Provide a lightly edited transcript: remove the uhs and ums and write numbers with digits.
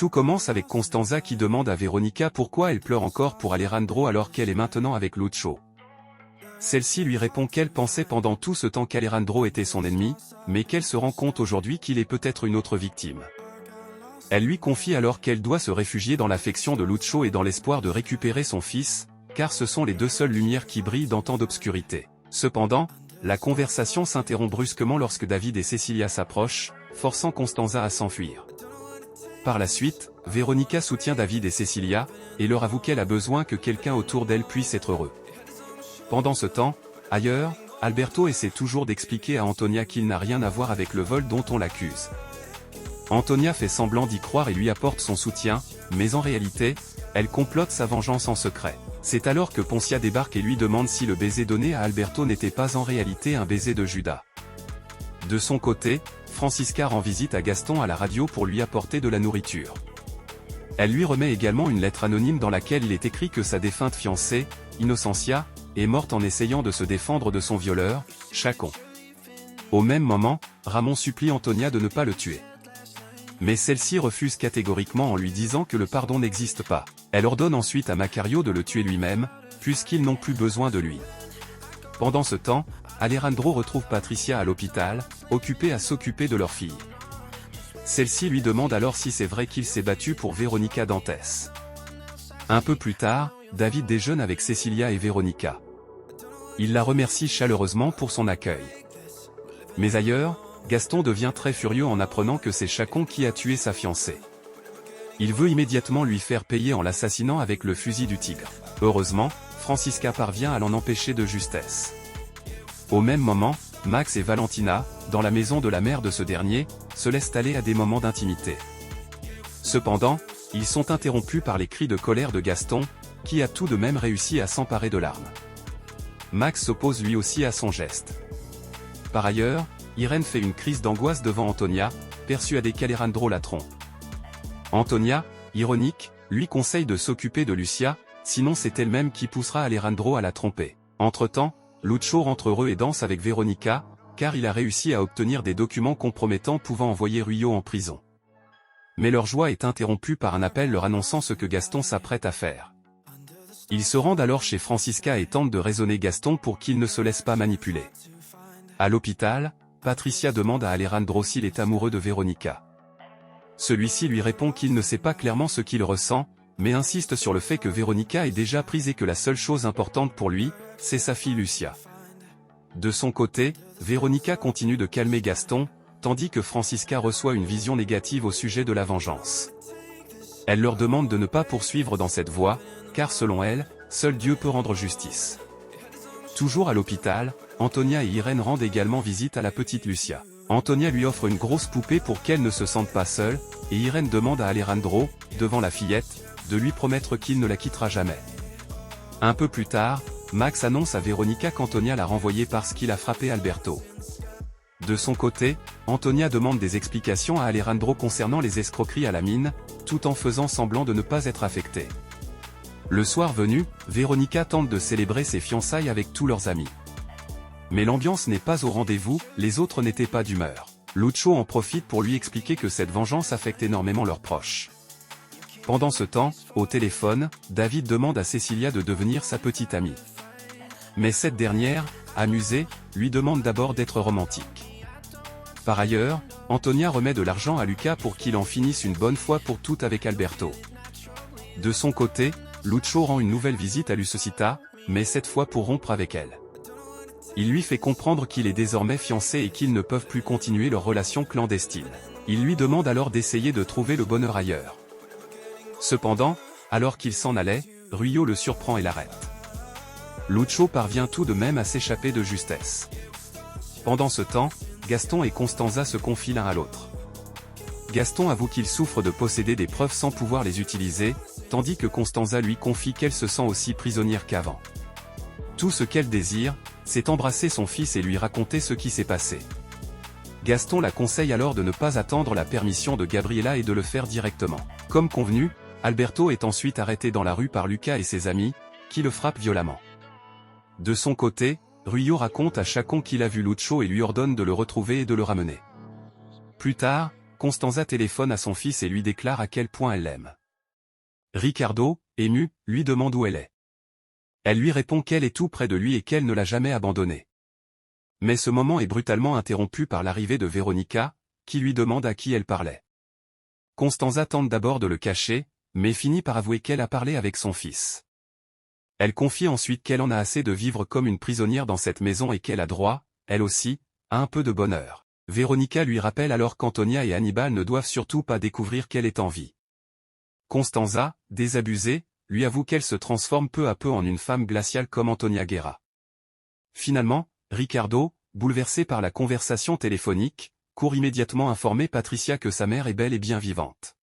Tout commence avec Constanza qui demande à Veronica pourquoi elle pleure encore pour Alejandro alors qu'elle est maintenant avec Lucho. Celle-ci lui répond qu'elle pensait pendant tout ce temps qu'Alejandro était son ennemi, mais qu'elle se rend compte aujourd'hui qu'il est peut-être une autre victime. Elle lui confie alors qu'elle doit se réfugier dans l'affection de Lucho et dans l'espoir de récupérer son fils, car ce sont les deux seules lumières qui brillent dans tant d'obscurité. Cependant, la conversation s'interrompt brusquement lorsque David et Cecilia s'approchent, forçant Constanza à s'enfuir. Par la suite, Veronica soutient David et Cecilia, et leur avoue qu'elle a besoin que quelqu'un autour d'elle puisse être heureux. Pendant ce temps, ailleurs, Alberto essaie toujours d'expliquer à Antonia qu'il n'a rien à voir avec le vol dont on l'accuse. Antonia fait semblant d'y croire et lui apporte son soutien, mais en réalité, elle complote sa vengeance en secret. C'est alors que Poncia débarque et lui demande si le baiser donné à Alberto n'était pas en réalité un baiser de Judas. De son côté, Francisca rend visite à Gaston à la radio pour lui apporter de la nourriture. Elle lui remet également une lettre anonyme dans laquelle il est écrit que sa défunte fiancée, Innocencia, est morte en essayant de se défendre de son violeur, Chacon. Au même moment, Ramon supplie Antonia de ne pas le tuer. Mais celle-ci refuse catégoriquement en lui disant que le pardon n'existe pas. Elle ordonne ensuite à Macario de le tuer lui-même, puisqu'ils n'ont plus besoin de lui. Pendant ce temps, Alejandro retrouve Patricia à l'hôpital, occupée à s'occuper de leur fille. Celle-ci lui demande alors si c'est vrai qu'il s'est battu pour Veronica Dantes. Un peu plus tard, David déjeune avec Cecilia et Veronica. Il la remercie chaleureusement pour son accueil. Mais ailleurs, Gaston devient très furieux en apprenant que c'est Chacon qui a tué sa fiancée. Il veut immédiatement lui faire payer en l'assassinant avec le fusil du tigre. Heureusement, Francisca parvient à l'en empêcher de justesse. Au même moment, Max et Valentina, dans la maison de la mère de ce dernier, se laissent aller à des moments d'intimité. Cependant, ils sont interrompus par les cris de colère de Gaston, qui a tout de même réussi à s'emparer de l'arme. Max s'oppose lui aussi à son geste. Par ailleurs, Irène fait une crise d'angoisse devant Antonia, persuadée qu'Alejandro la trompe. Antonia, ironique, lui conseille de s'occuper de Lucia, sinon c'est elle-même qui poussera Alejandro à la tromper. Entre-temps, Lucho rentre heureux et danse avec Veronica, car il a réussi à obtenir des documents compromettants pouvant envoyer Ruyo en prison. Mais leur joie est interrompue par un appel leur annonçant ce que Gaston s'apprête à faire. Ils se rendent alors chez Francisca et tentent de raisonner Gaston pour qu'il ne se laisse pas manipuler. À l'hôpital, Patricia demande à Alejandro s'il est amoureux de Veronica. Celui-ci lui répond qu'il ne sait pas clairement ce qu'il ressent, mais insiste sur le fait que Veronica est déjà prise et que la seule chose importante pour lui, c'est sa fille Lucia. De son côté, Veronica continue de calmer Gaston, tandis que Francisca reçoit une vision négative au sujet de la vengeance. Elle leur demande de ne pas poursuivre dans cette voie, car selon elle, seul Dieu peut rendre justice. Toujours à l'hôpital, Antonia et Irène rendent également visite à la petite Lucia. Antonia lui offre une grosse poupée pour qu'elle ne se sente pas seule, et Irène demande à Alejandro, devant la fillette, de lui promettre qu'il ne la quittera jamais. Un peu plus tard, Max annonce à Veronica qu'Antonia l'a renvoyé parce qu'il a frappé Alberto. De son côté, Antonia demande des explications à Alejandro concernant les escroqueries à la mine, tout en faisant semblant de ne pas être affectée. Le soir venu, Veronica tente de célébrer ses fiançailles avec tous leurs amis. Mais l'ambiance n'est pas au rendez-vous, les autres n'étaient pas d'humeur. Lucho en profite pour lui expliquer que cette vengeance affecte énormément leurs proches. Pendant ce temps, au téléphone, David demande à Cecilia de devenir sa petite amie. Mais cette dernière, amusée, lui demande d'abord d'être romantique. Par ailleurs, Antonia remet de l'argent à Lucas pour qu'il en finisse une bonne fois pour toutes avec Alberto. De son côté, Lucho rend une nouvelle visite à Lucecita, mais cette fois pour rompre avec elle. Il lui fait comprendre qu'il est désormais fiancé et qu'ils ne peuvent plus continuer leur relation clandestine. Il lui demande alors d'essayer de trouver le bonheur ailleurs. Cependant, alors qu'il s'en allait, Ruyo le surprend et l'arrête. Lucho parvient tout de même à s'échapper de justesse. Pendant ce temps, Gaston et Constanza se confient l'un à l'autre. Gaston avoue qu'il souffre de posséder des preuves sans pouvoir les utiliser, tandis que Constanza lui confie qu'elle se sent aussi prisonnière qu'avant. Tout ce qu'elle désire, c'est embrasser son fils et lui raconter ce qui s'est passé. Gaston la conseille alors de ne pas attendre la permission de Gabriela et de le faire directement. Comme convenu, Alberto est ensuite arrêté dans la rue par Lucas et ses amis, qui le frappent violemment. De son côté, Ruyo raconte à Chacon qu'il a vu Lucho et lui ordonne de le retrouver et de le ramener. Plus tard, Constanza téléphone à son fils et lui déclare à quel point elle l'aime. Ricardo, ému, lui demande où elle est. Elle lui répond qu'elle est tout près de lui et qu'elle ne l'a jamais abandonné. Mais ce moment est brutalement interrompu par l'arrivée de Veronica, qui lui demande à qui elle parlait. Constanza tente d'abord de le cacher, mais finit par avouer qu'elle a parlé avec son fils. Elle confie ensuite qu'elle en a assez de vivre comme une prisonnière dans cette maison et qu'elle a droit, elle aussi, à un peu de bonheur. Veronica lui rappelle alors qu'Antonia et Hannibal ne doivent surtout pas découvrir qu'elle est en vie. Constanza, désabusée, lui avoue qu'elle se transforme peu à peu en une femme glaciale comme Antonia Guerra. Finalement, Ricardo, bouleversé par la conversation téléphonique, court immédiatement informer Patricia que sa mère est bel et bien vivante.